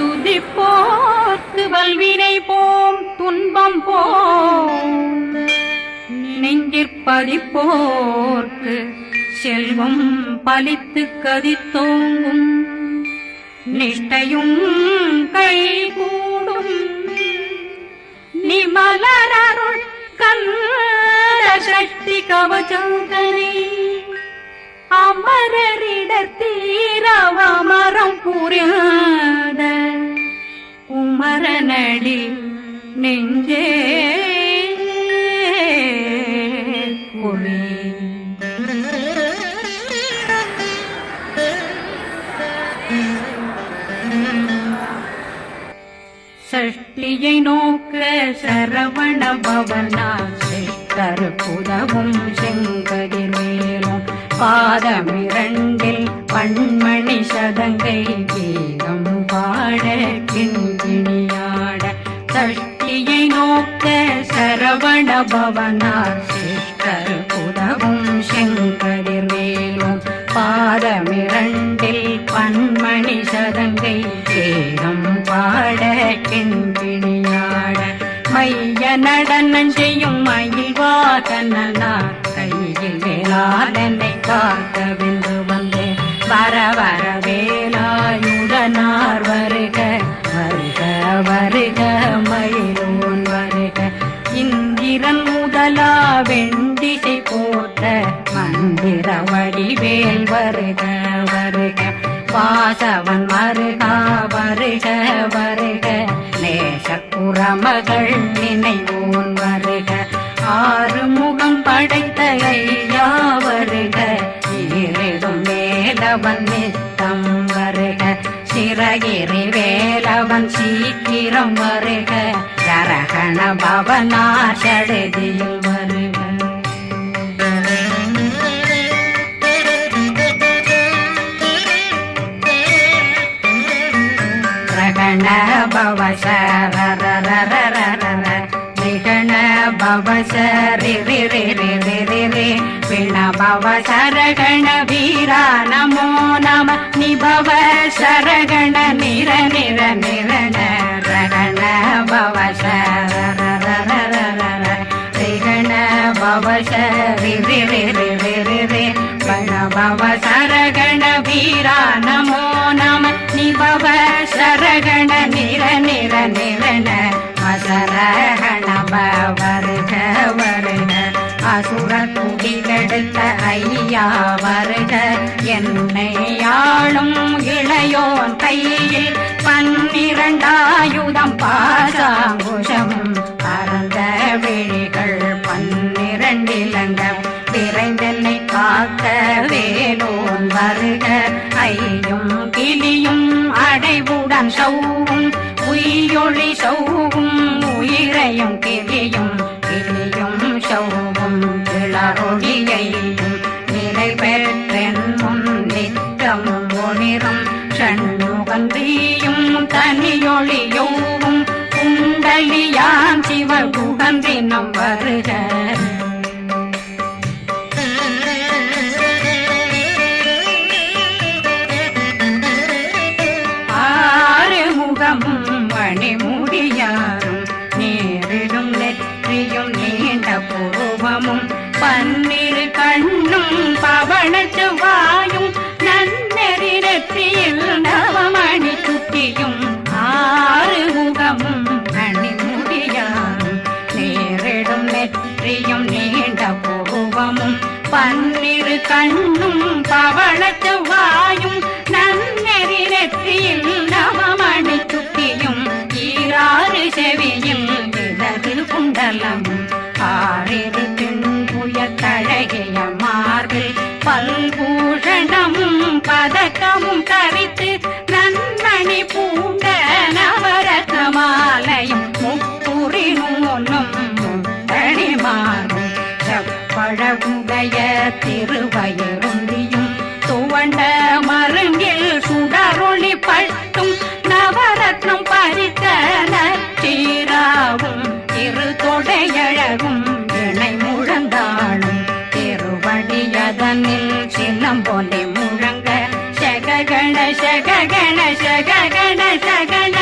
துதிப்போர்க்கு வல்வினை போம் துன்பம் போம் நெஞ்சிற்பதிப்போர்க்கு செல்வம் பலித்து கதித்தோங்கும் நிஷ்டையும் கைகூடும் நிமலரருள் கந்த சக்தி கவசந்தனை அமரரிடத்தீரவமரம் புரியாத குமரனடி நெஞ்சே குமி சஷ்டியை நோக்க சரவண பவனா சிஷ்டர் புதவும் செங்கதிர் மேலும் பாதமிரண்டில் பண்மணி சதங்கை கீதம் பாட கிண்கிணியாட சஷ்டியை நோக்க சரவண பவனா சிஷ்டர் புதவும் செங்கதிர் மேலும் பாதமிரண்டில் பண்மணி சதங்கை கீதம் பாட கிண்கிணியாட மைய நடனம் செய்யும் மயில் வாகனார் கையில் வேளாளனை காக்க வென்று வந்து வர வர வேலாயுதனார் வருக வருக வருக மயிலோன் வருக இந்திரன் முதலா வெண்டிசை போட்ட மந்திர வடிவேல் வருக வருக வாசவன் வருகா வருக வருக நேசக்குறமகள் நினைவோன் வருக ஆறு முகம் படைத்த ஐயா வருக ஈரிடும் வேலவன் நித்தம் வருக சிறகிரி வேலவன் சீக்கிரம் வருக ஜரகண பவனார் சடதியில் வருக ரகண பவசரரரரரரர நிகண பவசரி பிண பவசரகண வீரா நமோ நம நிபவ சரகண நிர நிர நிரண ரகண பவசரரரரரர நிகண பவசரி பிண பவசரகண வீரா நமோ நம நிபவ சரகண நிர நிர நிரண அசரகண வருக வருக அசுர குடிகெடுத்த ஐயா வருக என்னை ஆளும் இளையோன் கையில் 12 பாசாங்குஷம் பரந்த விழிகள் 12 இலங்கம் விரைந்தென்னை காக்க வேலோன் வருக ஐயும் கிளியும் அடைவுடன் சௌவும் உயிரொளி சௌவும் உயிரையும் கிளியும் கிளியும் சௌவும் கிளரொளியையும் நிலை பெற்றென்னும் நித்தம் ஒளிரும் சண்முகந்தியும் தனியொளியோவும் குண்டலியான் சிவகுகந்தினம் வருக மணிமுடியாரும் நேரிடும் நெற்றியும் நீண்ட புருவமும் 12 கண்ணும் பவள செவ்வாயும் நன்னெறி நெற்றியில் நவமணி சுட்டியும் 6 முகமும் மணிமுடியாரும் நேரிடும் நெற்றியும் நீண்ட புருவமும் 12 கண்ணும் பவள செவ்வாயும் நன்னெறி நெற்றியில் நவமணி சுட்டியும் 6 செவியில் இடது குண்டலம் 6 தின்புய தழகிய மார்பில் பல்பூஷணமும் பதக்கமும் தரித்து நன்மணி பூண்ட நவரத்ன மாலையும் முப்புரி நூலும் தனிமாறும் செப்பழகுடைய திருவயருந்தியும் துவண்ட மருங்கில் சுடரொளி பட்டும் நவரத்னம் பறித்த நச்சீராவும் இரு தொடையழகும் இணை முழந்தாளும் திருவடியதனில் சிலம்பொலி முழங்க சககண சககண சககண சகண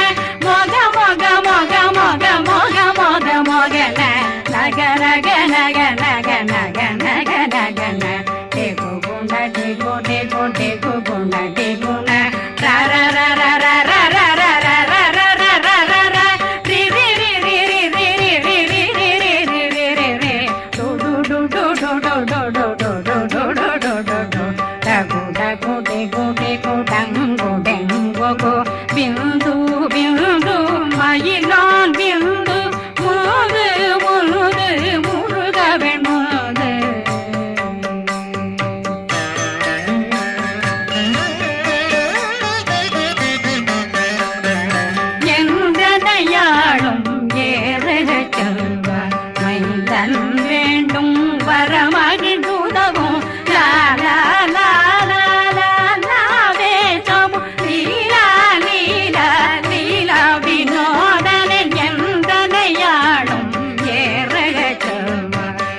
கோடே கோடே குண டே குண ர ர ர ர ர ர ர ர ர ர ர ர ர ர ரி ரி ரி ரி ரி ரி ரி ரி ரி ரி ரி ரி ரி ரி ரி டு டு டு டு டு டு டு டு டு டு டு டு டு டு டு டகு டகு டே கோடே கோடங்கு டெங்கு கோ பிந்து பிந்து மயிலான் பிந்து முது முது முருகவன் முது எந்தனையாளும் ஏறக செல்வ மைந்தன் வேண்டும் வரமகிழ்ந்துதவும் லா லா லா லா லா லா வேதமும் லீலா லீலா லீலா வினோதனன் எந்தனையாளும் ஏறக செல்வ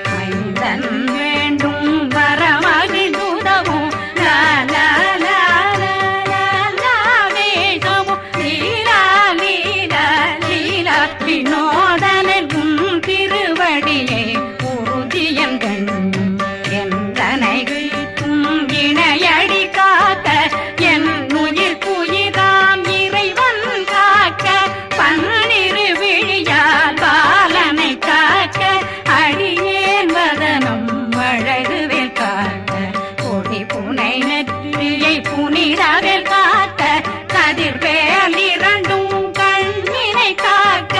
மைந்தன் வேண்டும் வரமகிழ்ந்துதவும் லா லா லா லா லா லா வேதமும் லீலா லீலா லீலா வினோதனன் உன் திருவடியை உறுதியன் கண்ணும் எந்தனை வீட்டும் இணையடி காக்க என் உயிர் குயிராம் இறைவன் காக்க பன்னிரு விழியால் பாலனை காக்க அடியேன் வதனம் அழகுவேல் காக்க கொடி புனை நெற்றியை புனிதவேல் காக்க கதிர்வேல் இரண்டும் கண்ணினை காக்க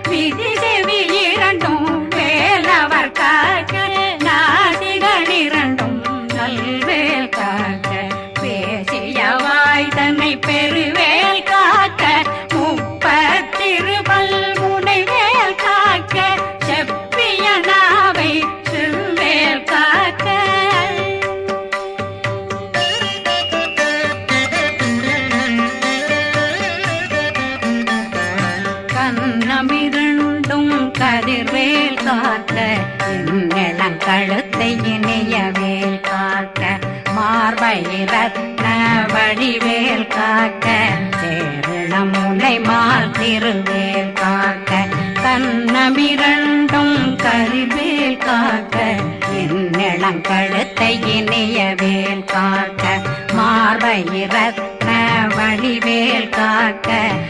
விதி செவி இரண்டும் வேலவர் காக்க நாசிகள் இரண்டும் நல்வேல் காக்க பேசிய வாய் தன்னை பெருவேல் காக்க முப்பத்திருபல் முனைவேல் காக்க செப்பிய நாவை செவ்வேல் காக்க கண்ணமிரண்டும் கதிர்வேல் காக்க இளங்கழுத்தை இணையவேல் காக்க மார்பை ரத்ன வடிவேல் காக்க சேரண முனை மால் திருவேல் காக்க கண்ணமிரண்டும் கதிர்வேல் காக்க இளங்கழுத்தை இணையவேல் காக்க மார்பை ரத்ன வடிவேல் காக்க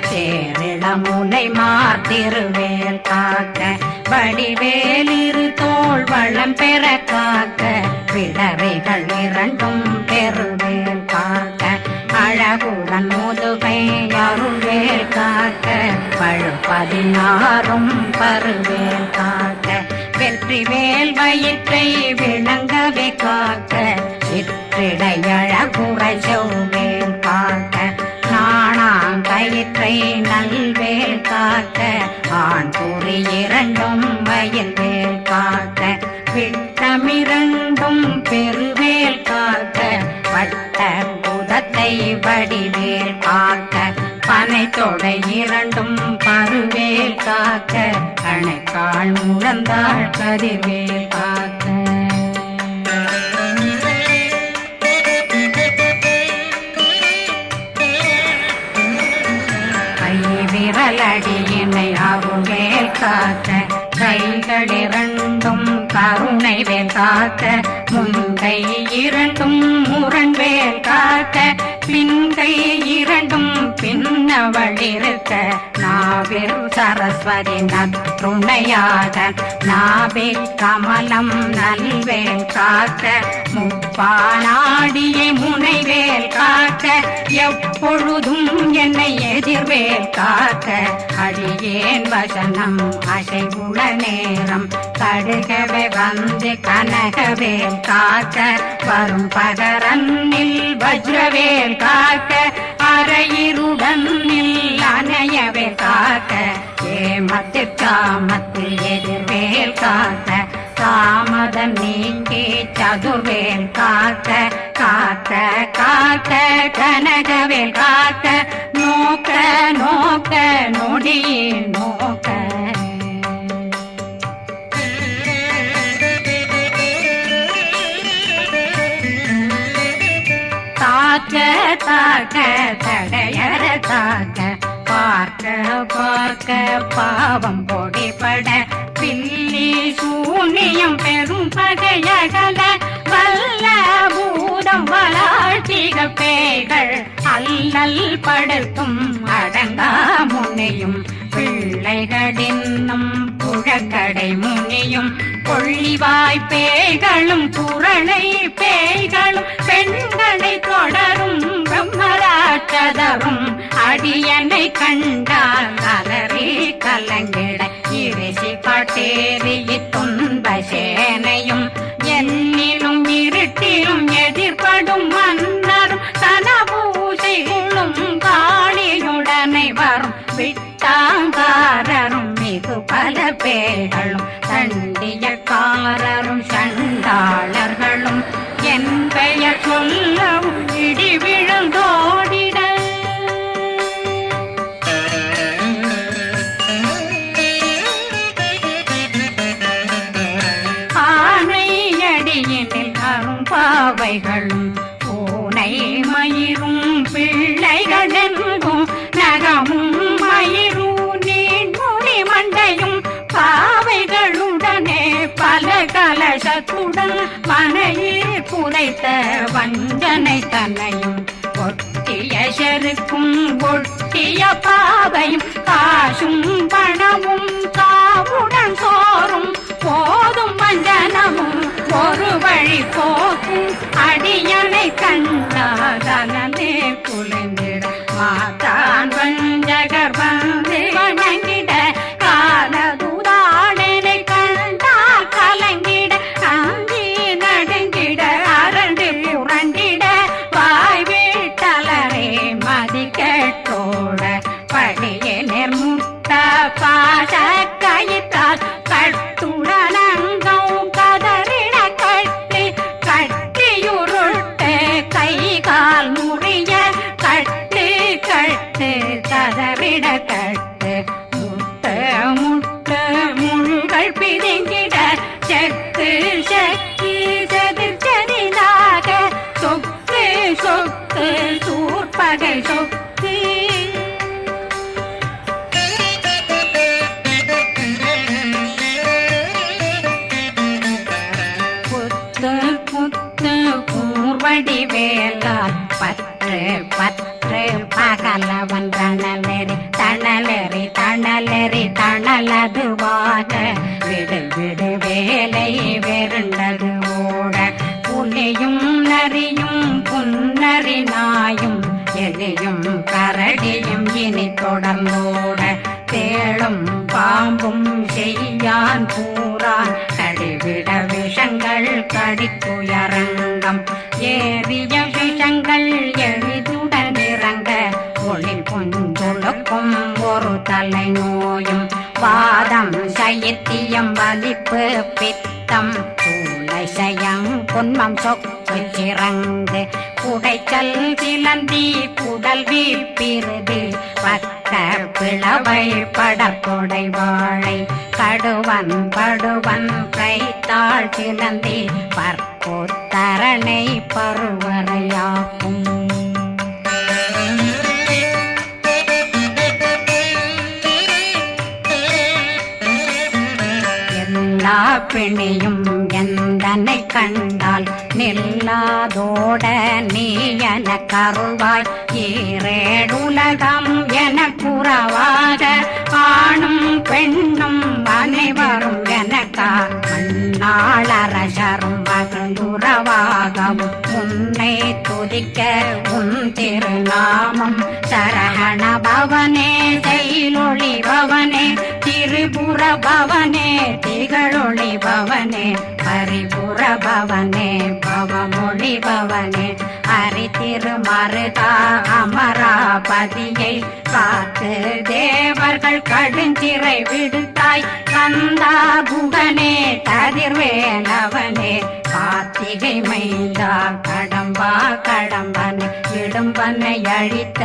சேரண முனை மால் திருவேல் காக்க வடிவேல் இரு தோள் வளம் பெற காக்க பிடரைகள் இரண்டும் பெருவேல் காக்க அழகுடன் முதுகை அருள்வேல் காக்க பழுப்பதினாரும் பருவேல் காக்க வெற்றிவேல் வயிற்றை விளங்கவே காக்க சிற்றிடையழகுரை செவ்வேல் காக்க நாணாங்கயிற்றை நல்வேல் காக்க ஆண் குறி இரண்டும் வயல்வேல் காக்க விட்டமிரண்டும் பெருவேல் காக்க வட்ட புதத்தை வடிவேல் காக்க பனை தொடை இரண்டும் பருவேல் காக்க கணைக்கால் முழந்தாள் கதிர்வேல் காக்க விரலடியினை அருள்வேல் காக்க கைகளிரண்டும் கருணை வேல் காக்க முன்கை இரண்டும் முரண்வேல் காக்க பின்கை இரண்டும் பின்னவளிருக்க நாவில் சரஸ்வதி நற்றுணையாக நாபி கமலம் நல்வேல் காக்க முப்பானாடியை முனைவேல் காக்க எப்பொழுதும் என்னை எதிர்வேல் காக்க அடியேன் வசனம் அசைவுள நேரம் கடுகவே வந்து கனகவேல் காக்க வரும் பகரன்னில் வஜ்ரவேல் காக்க அரையிருடன் அணையவே காக்க ஏமத்திற்காமத்தில் எதிர்வேல் காக்க தாமதம் நீக்கி சதுர்வேல் காக்க காக்க காக்க கனகவேல் காக்க நோக்க நோக்க நொடியில் நோக்க தாக்க தாக்க தடையற தாக்க பார்க்க பார்க்க பாவம் பொடிபட பில்லி சூனியம் பெரும் பகையகல வல்ல பூத பிரம்மலாட்சிக பேய்கள் அல்லல் படுத்தும் அடங்கா முனையும் பிள்ளைகளின்னும் புழக்கடை முனியும் கொள்ளிவாய் பேய்களும் குரளை பேய்களும் பெண்களை தொடரும் பிரம்மராட்சதரும் அடியனை கண்டால் அலறி கலங்கிட இரிசி காட்டேறிய துன்ப சேனையும் என்னிலும் இருட்டிலும் எதிர்படும் மன்னரும் தனபூசைகளும் காளியுடனை வரும் விட்டாங்காரரும் மிகு பல பேர்களும் தண்டியக்காரரும் சண்டாளர்களும் என் பெயர் சொல்லவும் இடி விழுந்தோடிட ஆனையடியினில் அரும்பாவைகளும் பூனை மயிரும் பிள்ளைகளெங்கும் நகமும் மயிரும் நீண்முடி மண்டையும் பாவைகளுடனே பல கலசத்துடன் மனையில் புதைத்த வஞ்சனை தன்னையும் ஒட்டிய செருக்கும் ஒட்டிய பாவையும் காசும் பணமும் காவுடன் சோறும் போதும் வஞ்சனமும் ஒரு வழி போக்கும் அடியனை கண்டாதனே குளிந்திட மாதான் வஞ்சகர் வந்து வணங்கிட காலதுதாடனை கண்டால் கலங்கிட அங்கி நடுங்கிட அரண்டு புரண்டிட வாய் வீட்டலரே மதி கேட்டோட படியே நிர்முட்ட பாச கயிற்றால் கட்டுடனங்கும் கதறிட கட்டி கட்டியுருட்டு கை கால் முறிய கட்டு கட்டு கதறிட கட்டு முட்டு முட்டு முள்கள் பிதுங்கிட செத்து செக்கி செதிர் செதிலாக சொக்கு சொக்கு சூர்பகை சொக்கு கூர்வடி வேலால் பற்று பற்று பகலவன் தணலெறி தணலெறி தணலெறி தணலதுவாக விடு விடு வேலை வெருண்டது ஓட புலியும் நரியும் புன்னரி நாயும் எலியும் கரடியும் இனி தொடர்ந்தோட தேளும் பாம்பும் செய்யான் பூரான் கடிவிட விஷங்கள் கடித்துயரங்கம் ஏறிய விஷங்கள் எளிதுடன் இறங்க ஒளில் கொஞ்சொழுக்கும் ஒரு தலை நோயும் வாதம் சைத்தியம் வலிப்பு பித்தம் சூளை சயம் பொன்மம் சொக்கு சிறங்கு குடைச்சல் சிலந்தி குடல் வீப்பிருது பக்க பிளவை படக்கொடை வாழை கடுவன் படுவன் கைத்தாள் சிலந்தி பற்போத்தரணை பருவரையாக்கும் எல்லா பிணியும் எந்தனை கண்டால் நில்லாதோட நீ என கருவாய் ஈரேடுலகம் என புறவாக ஆணும் பெண்ணும் அனைவரும் எனக்கா மண்ணாளரசரும் மகிழ்ந்துறவாகவும் உன்னை துதிக்க உன் திருநாமம் சரகண பவனே செயலொளி பவனே திரிபுர பவனே திகழொளி பவனே பரிபுர பவனே பவமொழி பவனே ஹரி திருமருகா அமராபதியை காத்து தேவர்கள் கடுஞ்சிறை விடுத்தாய் கந்தா புகனே கதிர்வேலவனே கார்த்திகை மைந்தா கடம்பா கடம்பனை இடும்பனை அழித்த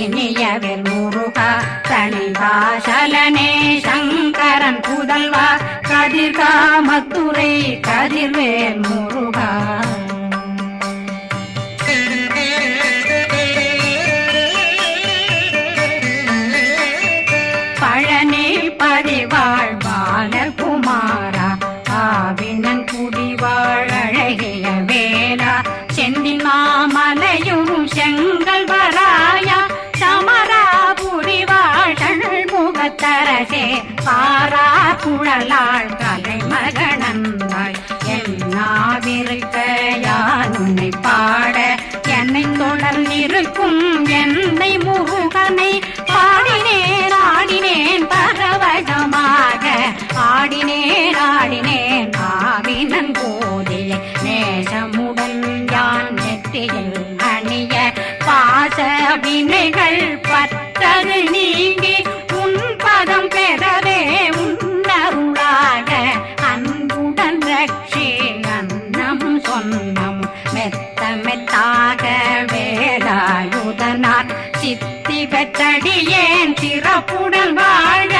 இனியவில் முருகா தனிவாசலனே சங்கரன் புதல்வா கதிர்காமத்துறை கதிர்வேல் முருகா பழனி பதிவாழ் பாலகுமாரா ஆவினன் குடிவாழ் அழகிய வேலா செந்தின் பாரா குழலாள் கலைமகனந்தாய் என்னாவிருக்க யான் உன்னை பாட என்னை தொடர்ந்திருக்கும் என்னை முருகனை பாடினேன் ஆடினேன் பரவசமாக ஆடினேன் ஆடினேன் ஆவினன் போதிய நேசமுடன் யான் நெற்றியில் அணிய பாச வினைகள் பற்றது நீங்கி உன் பதம் பெறவே உன்னருளாக அன்புடன் ரட்சி அன்னம் சொன்னம் மெத்த மெத்தாக வேலாயுதனார் சித்தி பெற்றடியேன் சிறப்புடன் வாழ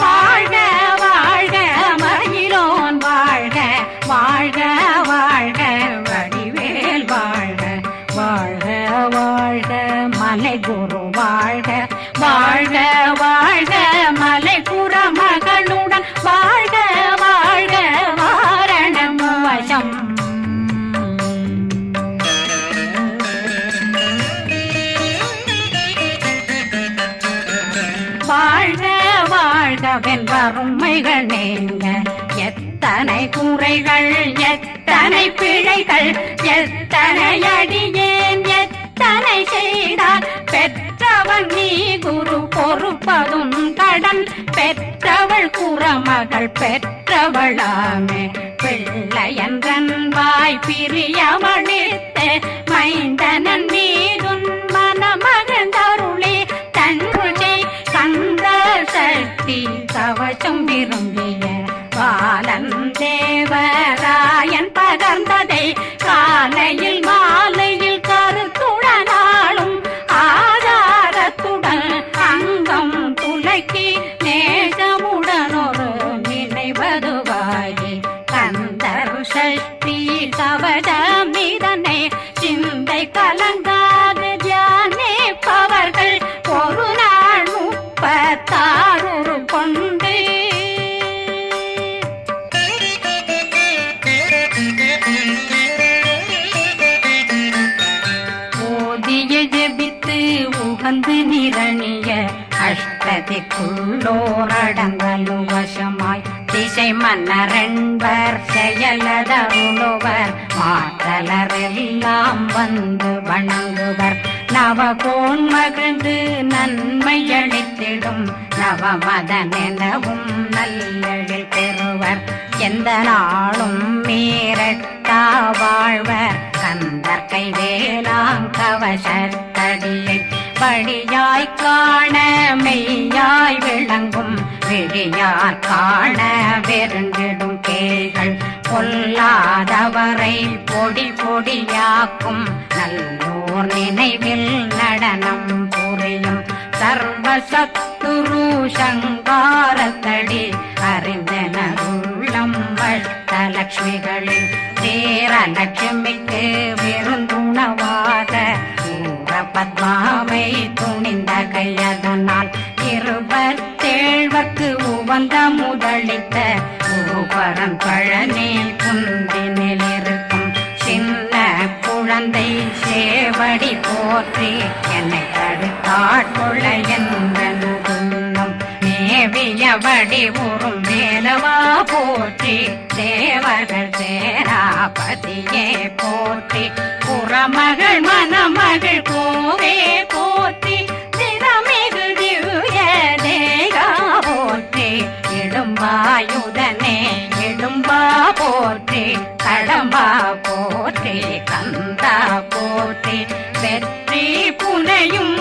வாழ்க வாழ்க மயிலோன் வாழ்க வாழ்க வாழ்க வடிவேல் வாழ்க வாழ்க வாழ்க மலை குரு வாழ்க வாழ்க வாழ்க மலை குற மகளுடன் வாழ்க வாழ்க வாரணம் வசம் வாழ்க வாழ்கவென் வறுமைகள் நீங்க எத்தனை குறைகள் எத்தனை பிழைகள் எத்தனை அடியேன் எத்தனை செய்தார் பெற்றவன் நீ குரு பொறுப்பதும் கடன் பெற்றவள் குறமகள் பெற்றவளாமே பிள்ளையன்றன் வாய் பிரியமளித்த மைந்தனன் மீதுன் மனமகந்தருளே தன்னுஜை கந்த சக்தி கவசம் விரும்பிய பாலன் தேவராயன் பகர்ந்ததை காலையில் மாலையில் கருத்துடனாலும் ஆதாரத்துடன் அங்கம் துலக்கி நேசமுடனொரு நினைவதுவாகி கந்தர் சக்தி கவசமிதனை சிந்தை கலங்காது தியானிப்பவர்கள் ஒரு நாள் 36 கொண்டு ஓதிய ஜெபித்து உகந்து நிரணிய அஷ்டதிக்குள்ளோரடங்கலு வசமாய் திசை மன்னரென்பர் செயலதருளுவர் மாற்றலரெல்லாம் வந்து வணங்குவர் நவகோன் மகிழ்ந்து நன்மையளித்திடும் நவமதனெனவும் நல்லெழில் பெறுவர் எந்த நாளும் மீறட்டா வாழ்வர் கந்தற்கை வேளாங்கவசத்தடியை படியாய் காண மெய்யாய் விளங்கும் விழியார் காண வெருண்டிடும் கேள்கள் பொல்லாதவரை பொடி பொடியாக்கும் நல்லோர் நினைவில் நடனம் புரியும் சர்வசத்துரு சங்காரத்தடி அறிந்தனருள்ளம் அஷ்டலட்சுமிகளில் வீரலட்சுமிக்கு விருந்துணவாத பத்மாவை துணிந்த கையதனால் 27 உவந்த முதலித்த குருபரன் பழனி குந்தினில் இருக்கும் சின்ன குழந்தை சேவடி போற்றி என்னை தடுத்தாட்கொள்ள என்பனும் மேவியபடி உறும் வேலவா போற்றி தேவர்கள் சேராபதியே போற்றி புறமகள் மணமகள் கோவே போற்றி திறமிகு திவ்ய தேகா போற்றி இடும்பாயுதனே இடும்பா போற்றி கடம்பா போற்றி கந்தா போற்றி வெற்றி புனையும்